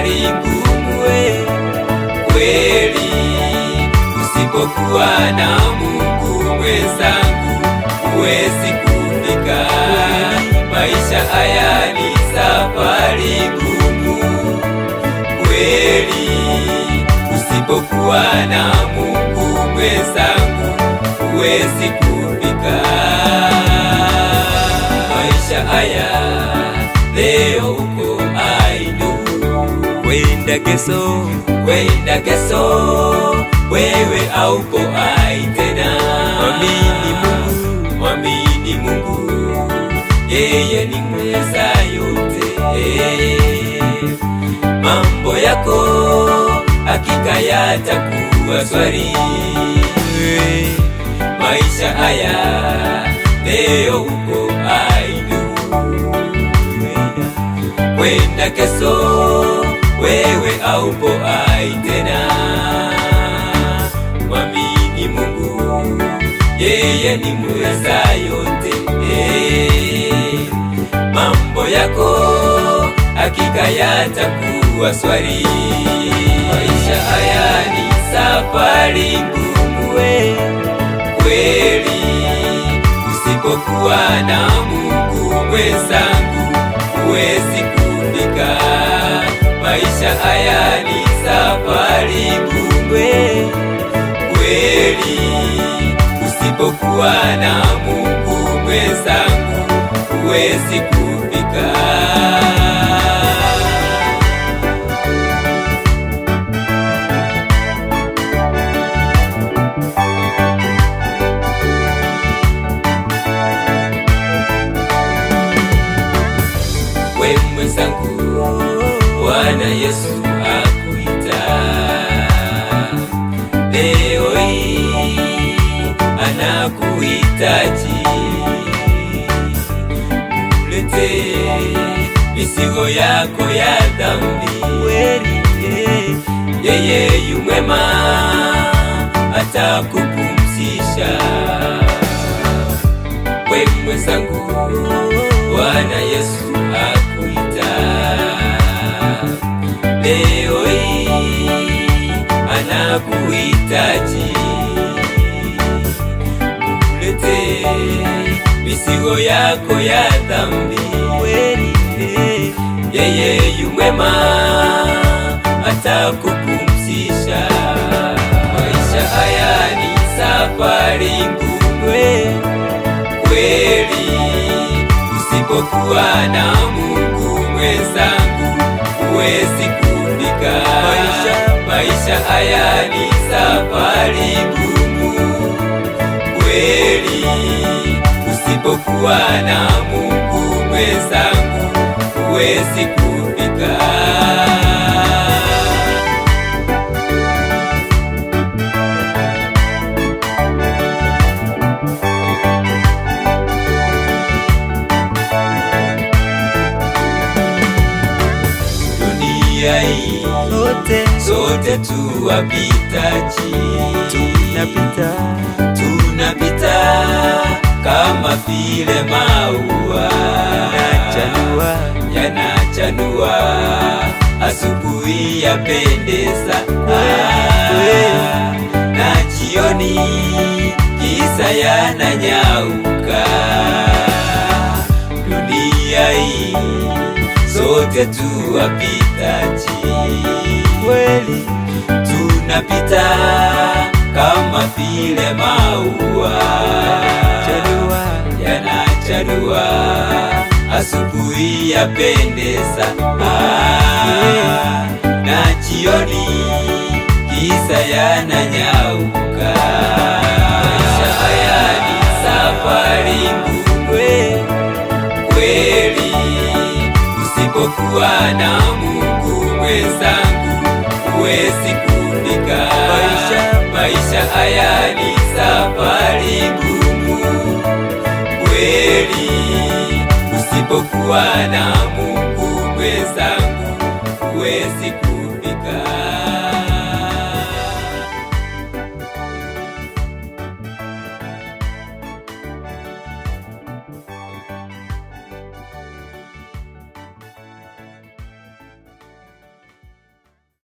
safari ngumu kweli. Usipokuwa na Mungu mwenzangu, huwezi kufika. Maisha haya ni safari ngumu kweli. Usipokuwa na Mungu mwenzangu, huwezi kufika. Maisha haya leo uko aidu, kwenda kesho wewe haupo ai tena. Mwamini Mungu, yeye ni mweza yote. Mambo yako hakika yatakuwa swali. Maisha haya leo uko aidu, kwenda kesho wewe haupo ai tena. Mwamini Mungu, yeye ni mweza yote. Mambo yako hakika yatakuwa swali. Maisha haya ni safari ngumu kweli. Usipokuwa na Mungu mwenzangu, huwezi kufika. Maisha haya ni safari ngumu kweli. Usipokuwa na Mungu mwenzangu, huwezi kufika. We mwenzangu, Bwana Yesu akuita leo hii, anakuhitaji. Mulete mizigo yako ya dhambi, yeye yu mwema, atakupumzisha. We mwenzangu, Bwana Yesu akuita leo hii, anakuhitaji. Mulete mizigo yako ya dhambi, yeye yu mwema, atakupumzisha. Maisha haya ni safari ngumu kweli. Usipokuwa na Mungu mwenzangu, huwezi kufika. Maisha haya ni safari ngumu kweli. Usipokuwa na Mungu mwenzangu, huwezi kufika. Dunia hii sote tuwapitaji, tunapita kama vile maua yanachanua, asubuhi yapendeza, na jioni giza yananyauka. Dunia hii sote tuwapitaji, tunapita kama vile maua yanachanua, asubuhi yapendeza, na jioni giza yananyauka. Maisha haya ni safari ngumu kweli. Usipokuwa na Mungu mwenzangu, huwezi kufika. Maisha haya ni safari ngumu kweli. Usipokuwa na Mungu mwenzangu, huwezi kufika.